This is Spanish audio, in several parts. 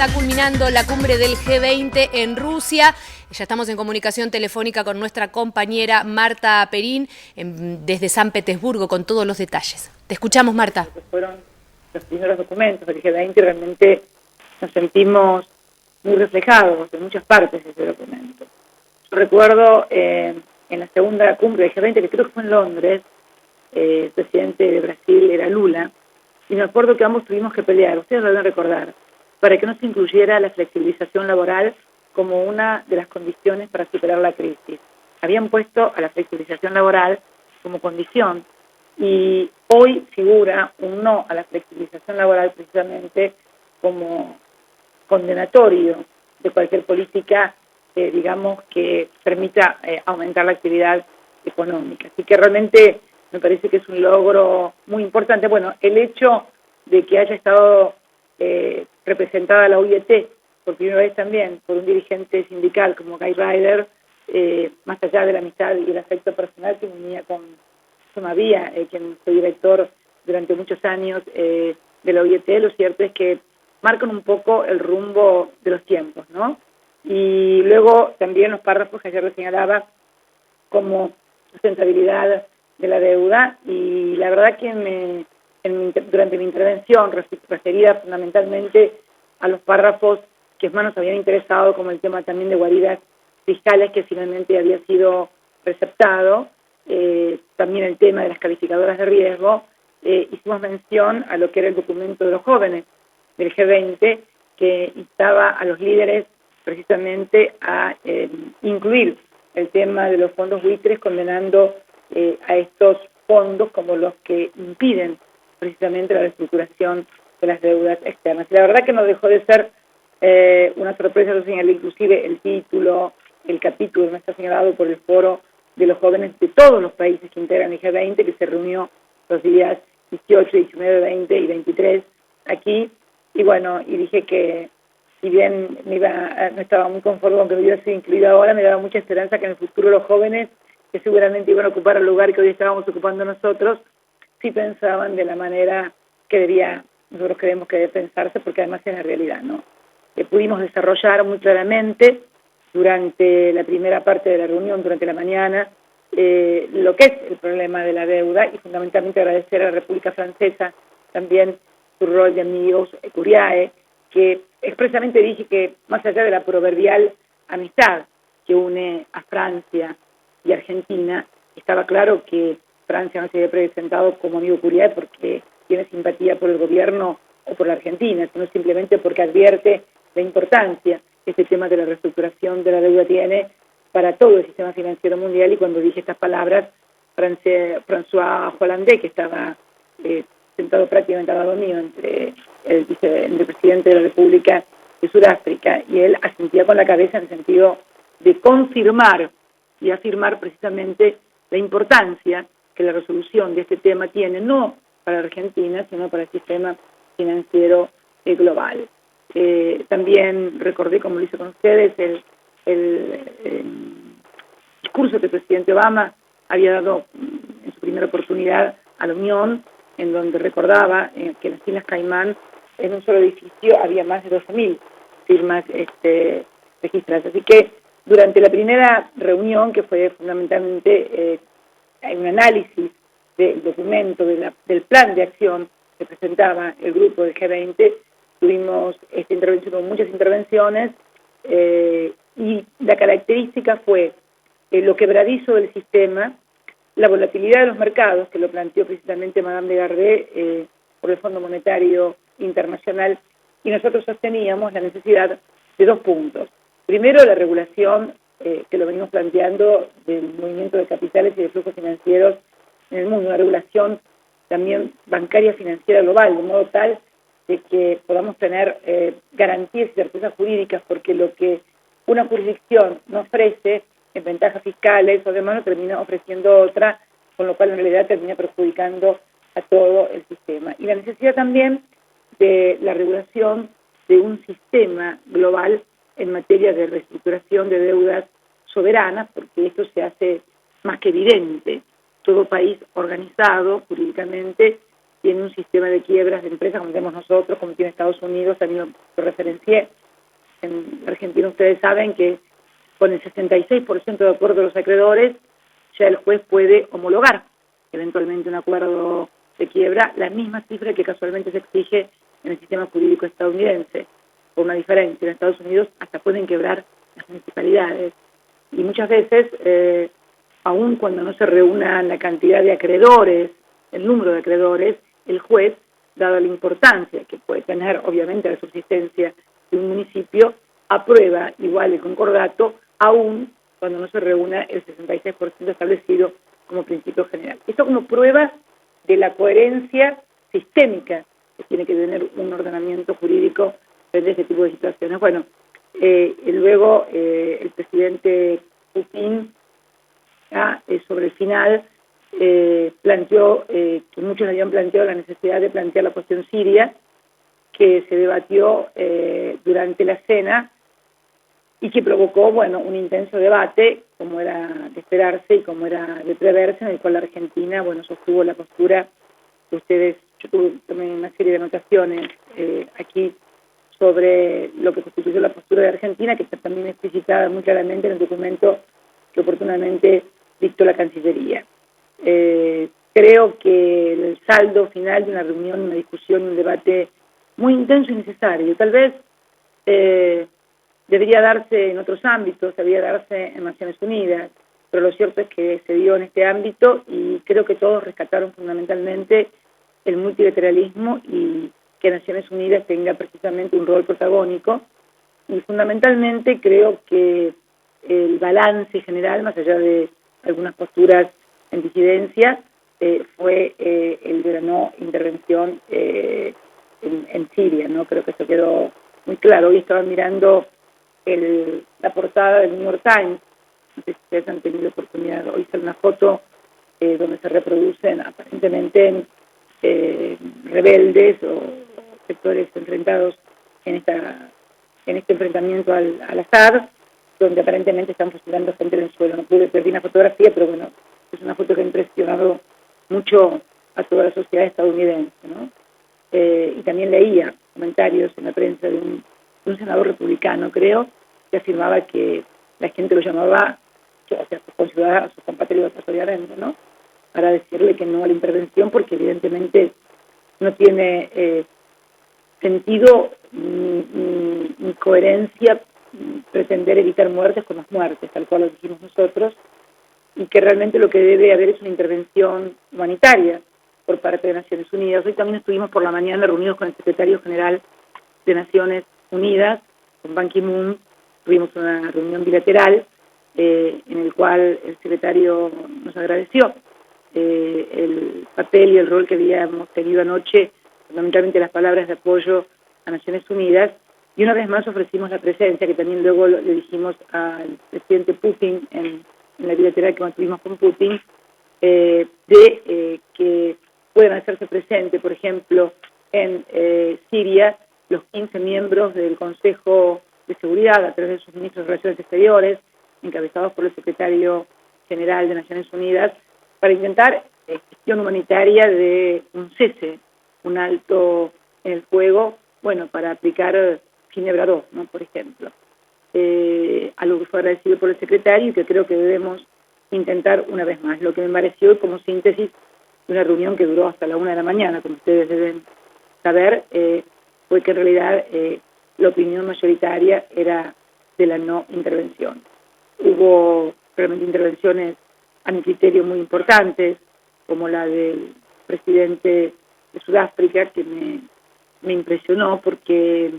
está culminando la cumbre del G20 en Rusia. Ya estamos en comunicación telefónica con nuestra compañera Marta Perín desde San Petersburgo con todos los detalles. Te escuchamos, Marta. Fueron los primeros documentos del G20 y realmente nos sentimos muy reflejados en muchas partes de ese documento. Yo recuerdo en la segunda cumbre del G20, que creo que fue en Londres, el presidente de Brasil era Lula, y me acuerdo que ambos tuvimos que pelear, ustedes lo deben recordar, para que no se incluyera la flexibilización laboral como una de las condiciones para superar la crisis. Habían puesto a la flexibilización laboral como condición y hoy figura un no a la flexibilización laboral precisamente como condenatorio de cualquier política, digamos, que permita aumentar la actividad económica. Así que realmente me parece que es un logro muy importante. Bueno, el hecho de que haya estado representada la UIT por primera vez también por un dirigente sindical como Guy Ryder, más allá de la amistad y el afecto personal que me unía con Somavia, quien fue director durante muchos años de la UIT, lo cierto es que marcan un poco el rumbo de los tiempos, ¿no? Y luego también los párrafos que ayer lo señalaba como sustentabilidad de la deuda, y la verdad que durante mi intervención referida fundamentalmente a los párrafos que más nos habían interesado, como el tema también de guaridas fiscales que finalmente había sido receptado, también el tema de las calificadoras de riesgo, hicimos mención a lo que era el documento de los jóvenes del G20, que instaba a los líderes precisamente a incluir el tema de los fondos buitres, condenando a estos fondos como los que impiden precisamente la reestructuración de las deudas externas. Y la verdad que no dejó de ser una sorpresa, yo señalé inclusive el título, el capítulo no está señalado por el foro de los jóvenes de todos los países que integran el G20, que se reunió los días 18, 19, 20 y 23 aquí, y bueno, y dije que si bien no estaba muy conforme con que me hubiera sido incluido ahora, me daba mucha esperanza que en el futuro los jóvenes, que seguramente iban a ocupar el lugar que hoy estábamos ocupando nosotros, sí pensaban de la manera que nosotros creemos que debe pensarse, porque además es la realidad, ¿no? Pudimos desarrollar muy claramente durante la primera parte de la reunión, durante la mañana, lo que es el problema de la deuda, y fundamentalmente agradecer a la República Francesa también su rol de amigos Curiae, que expresamente dije que más allá de la proverbial amistad que une a Francia y Argentina, estaba claro que Francia no se había presentado como amigo Curiae porque tiene simpatía por el gobierno o por la Argentina, sino simplemente porque advierte la importancia que este tema de la reestructuración de la deuda tiene para todo el sistema financiero mundial. Y cuando dije estas palabras, François Hollande, que estaba sentado prácticamente al lado mío entre el presidente de la República de Sudáfrica, y él asentía con la cabeza en el sentido de confirmar y afirmar precisamente la importancia que la resolución de este tema tiene, no para Argentina, sino para el sistema financiero global. También recordé, como lo hice con ustedes, el discurso que el presidente Obama había dado en su primera oportunidad a la Unión, en donde recordaba que en las Islas Caimán, en un solo edificio, había más de 12.000 firmas registradas. Así que durante la primera reunión, que fue fundamentalmente un análisis del documento, del plan de acción que presentaba el grupo del G20, tuvimos esta intervención con muchas intervenciones, y la característica fue lo quebradizo del sistema, la volatilidad de los mercados, que lo planteó precisamente Madame Lagarde por el Fondo Monetario Internacional, y nosotros sosteníamos la necesidad de 2 puntos. Primero, la regulación, que lo venimos planteando, del movimiento de capitales y de flujos financieros en el mundo, una regulación también bancaria financiera global, de modo tal de que podamos tener garantías y certezas jurídicas, porque lo que una jurisdicción no ofrece en ventajas fiscales o demás, lo termina ofreciendo otra, con lo cual en realidad termina perjudicando a todo el sistema. Y la necesidad también de la regulación de un sistema global en materia de reestructuración de deudas soberanas, porque esto se hace más que evidente. Todo país organizado jurídicamente tiene un sistema de quiebras de empresas como tenemos nosotros, como tiene Estados Unidos, también lo referencié. En Argentina ustedes saben que con el 66% de acuerdo de los acreedores, ya el juez puede homologar eventualmente un acuerdo de quiebra, la misma cifra que casualmente se exige en el sistema jurídico estadounidense, por una diferencia. En Estados Unidos hasta pueden quebrar las municipalidades. Y muchas veces, aun cuando no se reúna la cantidad de acreedores, el número de acreedores, el juez, dada la importancia que puede tener obviamente la subsistencia de un municipio, aprueba igual el concordato, aun cuando no se reúna el 66% establecido como principio general. Esto como prueba de la coherencia sistémica que tiene que tener un ordenamiento jurídico frente a este tipo de situaciones. Bueno, luego el presidente Putin, sobre el final, planteó, que muchos habían planteado la necesidad de plantear la cuestión siria, que se debatió durante la cena y que provocó, bueno, un intenso debate, como era de esperarse y como era de preverse, en el cual la Argentina, bueno, sostuvo la postura que ustedes, yo tuve también una serie de anotaciones aquí sobre lo que constituyó la postura de Argentina, que está también explicitada muy claramente en el documento que oportunamente dictó la Cancillería. Creo que el saldo final de una reunión, una discusión, un debate muy intenso y necesario, tal vez debería darse en otros ámbitos, debería darse en Naciones Unidas, pero lo cierto es que se dio en este ámbito y creo que todos rescataron fundamentalmente el multilateralismo y que Naciones Unidas tenga precisamente un rol protagónico, y fundamentalmente creo que el balance general, más allá de algunas posturas en disidencia, fue el de la no intervención en Siria, ¿no? Creo que eso quedó muy claro. Hoy estaba mirando la portada del New York Times, no sé si ustedes han tenido oportunidad, hoy sale una foto donde se reproducen aparentemente rebeldes o sectores enfrentados en este enfrentamiento al Assad, donde aparentemente están fusilando gente en el suelo. No pude ver una fotografía, pero bueno, es una foto que ha impresionado mucho a toda la sociedad estadounidense, ¿no? Y también leía comentarios en la prensa de un senador republicano, creo, que afirmaba que la gente lo llamaba, o sea, sus conciudadanos, sus compatriotas, obviamente, ¿no?, para decirle que no a la intervención, porque evidentemente no tiene sentido ni coherencia pretender evitar muertes con las muertes, tal cual lo dijimos nosotros, y que realmente lo que debe haber es una intervención humanitaria por parte de Naciones Unidas. Hoy también estuvimos por la mañana reunidos con el secretario general de Naciones Unidas, con Ban Ki-moon. Tuvimos una reunión bilateral en el cual el secretario nos agradeció el papel y el rol que habíamos tenido anoche, fundamentalmente las palabras de apoyo a Naciones Unidas, y una vez más ofrecimos la presencia, que también luego le dijimos al presidente Putin en la bilateral que mantuvimos con Putin, que puedan hacerse presente, por ejemplo, en Siria, los 15 miembros del Consejo de Seguridad, a través de sus ministros de Relaciones Exteriores, encabezados por el secretario general de Naciones Unidas, para intentar gestión humanitaria de un cese, un alto en el fuego, bueno, para aplicar Ginebra II, ¿no?, por ejemplo. Algo que fue agradecido por el secretario y que creo que debemos intentar una vez más. Lo que me pareció como síntesis de una reunión que duró hasta la 1 de la mañana, como ustedes deben saber, fue que en realidad la opinión mayoritaria era de la no intervención. Hubo realmente intervenciones a mi criterio muy importantes, como la del presidente de Sudáfrica, que me impresionó porque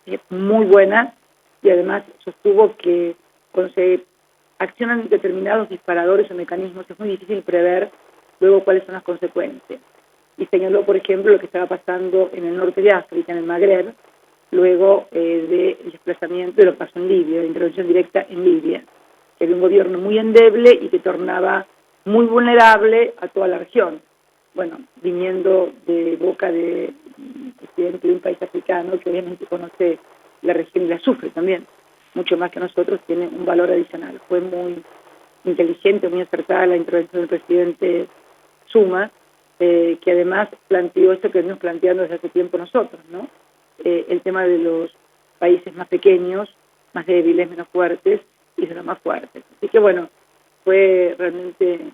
es muy buena, y además sostuvo que cuando se accionan determinados disparadores o mecanismos es muy difícil prever luego cuáles son las consecuencias. Y señaló, por ejemplo, lo que estaba pasando en el norte de África, en el Magreb, luego del desplazamiento de lo que pasó en Libia, la intervención directa en Libia, que era un gobierno muy endeble y que tornaba muy vulnerable a toda la región. Bueno, viniendo de boca de presidente de un país africano que obviamente conoce la región y la sufre también, mucho más que nosotros, tiene un valor adicional. Fue muy inteligente, muy acertada la intervención del presidente Zuma, que además planteó esto que venimos planteando desde hace tiempo nosotros, ¿no? El tema de los países más pequeños, más débiles, menos fuertes, y de los más fuertes. Así que bueno, fue realmente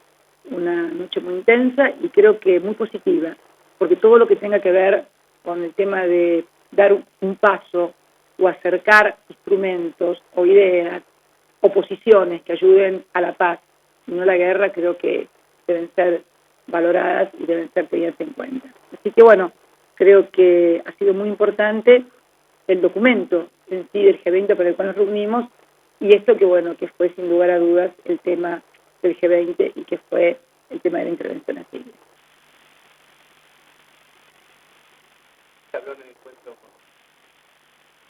una noche muy intensa y creo que muy positiva, porque todo lo que tenga que ver con el tema de dar un paso o acercar instrumentos o ideas o posiciones que ayuden a la paz y no a la guerra, creo que deben ser valoradas y deben ser tenidas en cuenta. Así que bueno, creo que ha sido muy importante el documento en sí del G20 para el cual nos reunimos, y esto que bueno, que fue sin lugar a dudas el tema del G20 y que fue el tema de la intervención a Siria.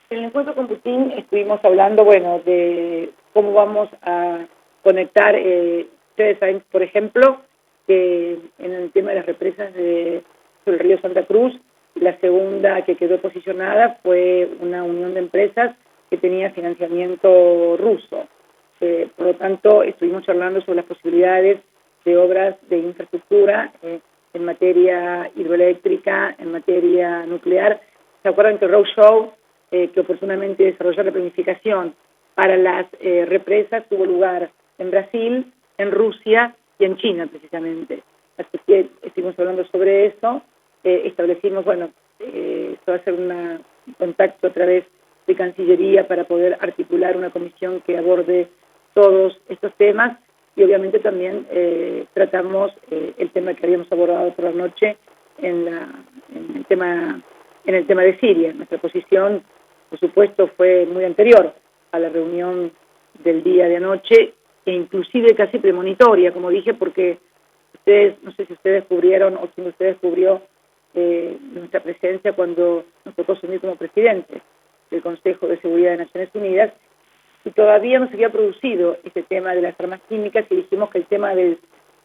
En el encuentro con Putin estuvimos hablando, bueno, de cómo vamos a conectar, ustedes saben, por ejemplo, que en el tema de las represas sobre el río Santa Cruz, la segunda que quedó posicionada fue una unión de empresas que tenía financiamiento ruso. Por lo tanto, estuvimos charlando sobre las posibilidades de obras de infraestructura en materia hidroeléctrica, en materia nuclear. ¿Se acuerdan que Roadshow, que oportunamente desarrolló la planificación para las represas, tuvo lugar en Brasil, en Rusia y en China precisamente? Así que estuvimos hablando sobre eso, establecimos, bueno, esto va a ser un contacto a través de Cancillería para poder articular una comisión que aborde todos estos temas, y obviamente también tratamos el tema que habíamos abordado por la noche en el tema de Siria. Nuestra posición, por supuesto, fue muy anterior a la reunión del día de anoche, e inclusive casi premonitoria, como dije, porque ustedes, no sé si ustedes cubrieron o quién de ustedes cubrió nuestra presencia cuando nos tocó asumir como presidente del Consejo de Seguridad de Naciones Unidas, y todavía no se había producido este tema de las armas químicas, y dijimos que el tema del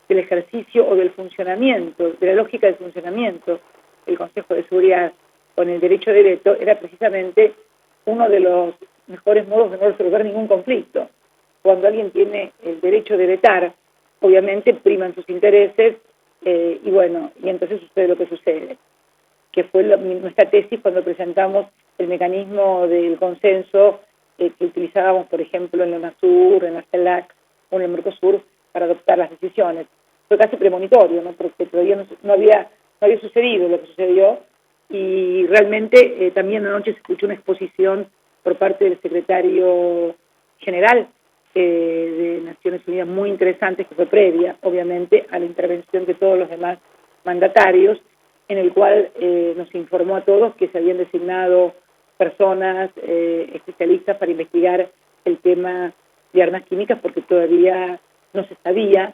ejercicio o del funcionamiento, de la lógica del funcionamiento del Consejo de Seguridad con el derecho de veto era precisamente uno de los mejores modos de no resolver ningún conflicto. Cuando alguien tiene el derecho de vetar, obviamente priman sus intereses, y bueno, y entonces sucede lo que sucede, que fue nuestra tesis cuando presentamos el mecanismo del consenso que utilizábamos, por ejemplo, en la UNASUR, en la CELAC o en el Mercosur para adoptar las decisiones. Fue casi premonitorio, ¿no? Porque todavía no había sucedido lo que sucedió, y realmente también anoche se escuchó una exposición por parte del secretario general de Naciones Unidas muy interesante, que fue previa, obviamente, a la intervención de todos los demás mandatarios, en el cual nos informó a todos que se habían designado personas especialistas para investigar el tema de armas químicas, porque todavía no se sabía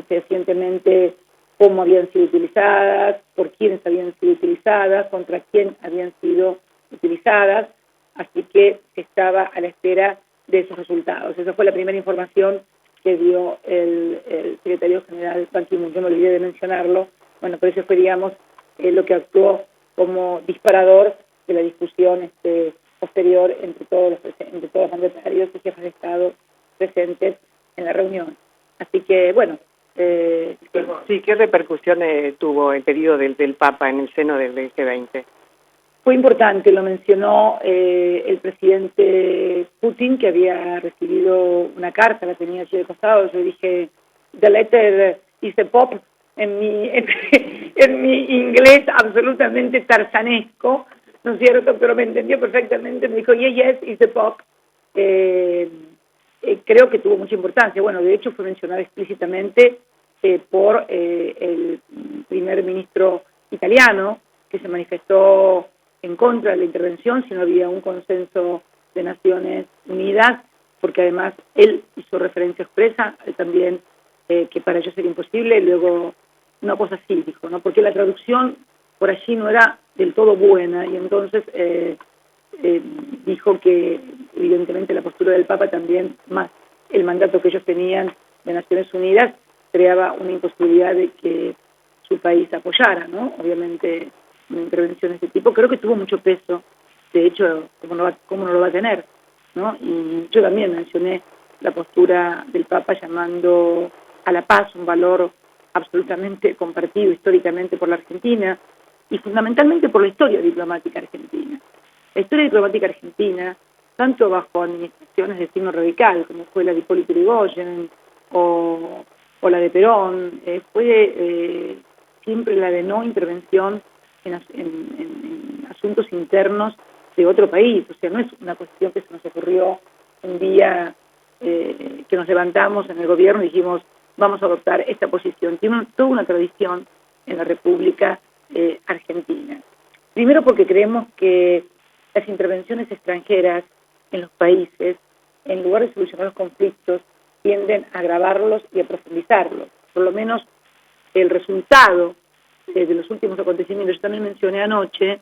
fehacientemente cómo habían sido utilizadas, por quiénes habían sido utilizadas, contra quién habían sido utilizadas, así que estaba a la espera de esos resultados. Esa fue la primera información que dio el secretario general Ban Ki-moon. Yo me olvidé de mencionarlo, bueno, por eso fue, digamos, lo que actuó como disparador de la discusión posterior entre todos los mandatarios y jefes de Estado presentes en la reunión. Así que, bueno... sí, ¿qué repercusión tuvo el pedido del Papa en el seno del G20? Fue importante, lo mencionó el presidente Putin, que había recibido una carta, la tenía allí de costado. Yo dije, the letter is the pop, en mi inglés absolutamente tarzanesco, ¿no es cierto? Pero me entendió perfectamente, me dijo, yes, it's the pop. Creo que tuvo mucha importancia. Bueno, de hecho fue mencionado explícitamente por el primer ministro italiano, que se manifestó en contra de la intervención si no había un consenso de Naciones Unidas, porque además él hizo referencia expresa también que para ellos era imposible. Luego una cosa así dijo, ¿no? Porque la traducción por allí no era del todo buena, y entonces dijo que evidentemente la postura del Papa también, más el mandato que ellos tenían de Naciones Unidas, creaba una imposibilidad de que su país apoyara, ¿no? Obviamente una intervención de este tipo. Creo que tuvo mucho peso, de hecho, ¿cómo no lo va a tener? ¿No? Y yo también mencioné la postura del Papa llamando a la paz un valor absolutamente compartido históricamente por la Argentina y fundamentalmente por la historia diplomática argentina. La historia diplomática argentina, tanto bajo administraciones de signo radical, como fue la de Hipólito Yrigoyen o la de Perón, fue siempre la de no intervención en asuntos internos de otro país. O sea, no es una cuestión que se nos ocurrió un día que nos levantamos en el gobierno y dijimos vamos a adoptar esta posición. Tiene toda una tradición en la República Argentina. Primero porque creemos que las intervenciones extranjeras en los países, en lugar de solucionar los conflictos, tienden a agravarlos y a profundizarlos. Por lo menos el resultado de los últimos acontecimientos. Yo también mencioné anoche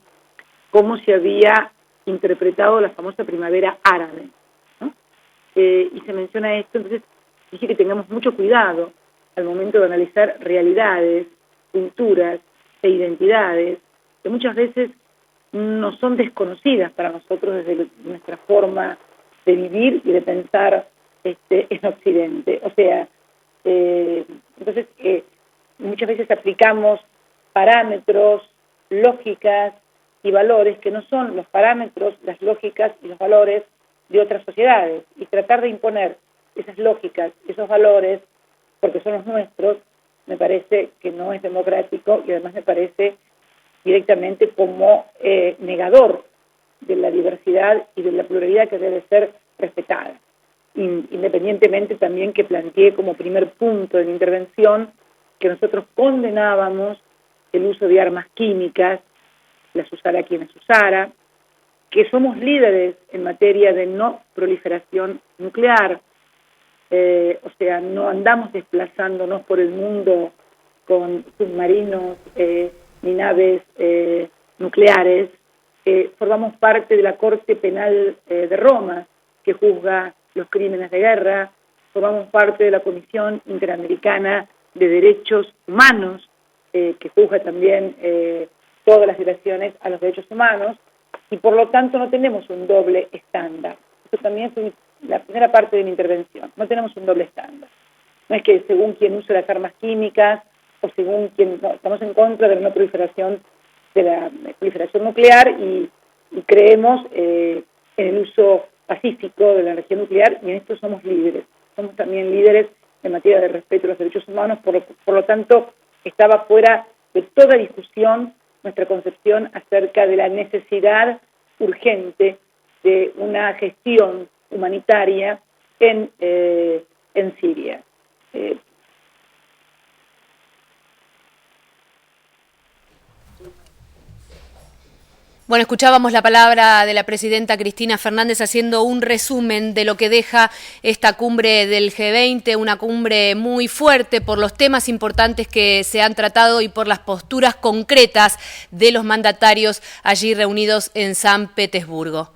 cómo se había interpretado la famosa primavera árabe, ¿no? Y se menciona esto, entonces dije que tengamos mucho cuidado al momento de analizar realidades, culturas e identidades que muchas veces no son desconocidas para nosotros desde nuestra forma de vivir y de pensar en Occidente. O sea, entonces muchas veces aplicamos parámetros, lógicas y valores que no son los parámetros, las lógicas y los valores de otras sociedades, y tratar de imponer esas lógicas, esos valores, porque son los nuestros, me parece que no es democrático y además me parece directamente como negador de la diversidad y de la pluralidad que debe ser respetada. Independientemente también que planteé como primer punto de mi intervención que nosotros condenábamos el uso de armas químicas, las usara quien las usara, que somos líderes en materia de no proliferación nuclear, o sea, no andamos desplazándonos por el mundo con submarinos ni naves nucleares, formamos parte de la Corte Penal de Roma, que juzga los crímenes de guerra, formamos parte de la Comisión Interamericana de Derechos Humanos, que juzga también todas las violaciones a los derechos humanos, y por lo tanto no tenemos un doble estándar. Eso también es la primera parte de mi intervención. No tenemos un doble estándar. No es que según quien use las armas químicas o según quien... No, estamos en contra de la no proliferación, de la proliferación nuclear y creemos en el uso pacífico de la energía nuclear, y en esto somos líderes. Somos también líderes en materia de respeto a los derechos humanos, por lo tanto estaba fuera de toda discusión nuestra concepción acerca de la necesidad urgente de una gestión humanitaria en Siria. Bueno, escuchábamos la palabra de la presidenta Cristina Fernández haciendo un resumen de lo que deja esta cumbre del G20, una cumbre muy fuerte por los temas importantes que se han tratado y por las posturas concretas de los mandatarios allí reunidos en San Petersburgo.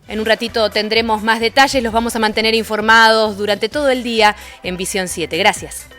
En un ratito tendremos más detalles, los vamos a mantener informados durante todo el día en Visión 7. Gracias.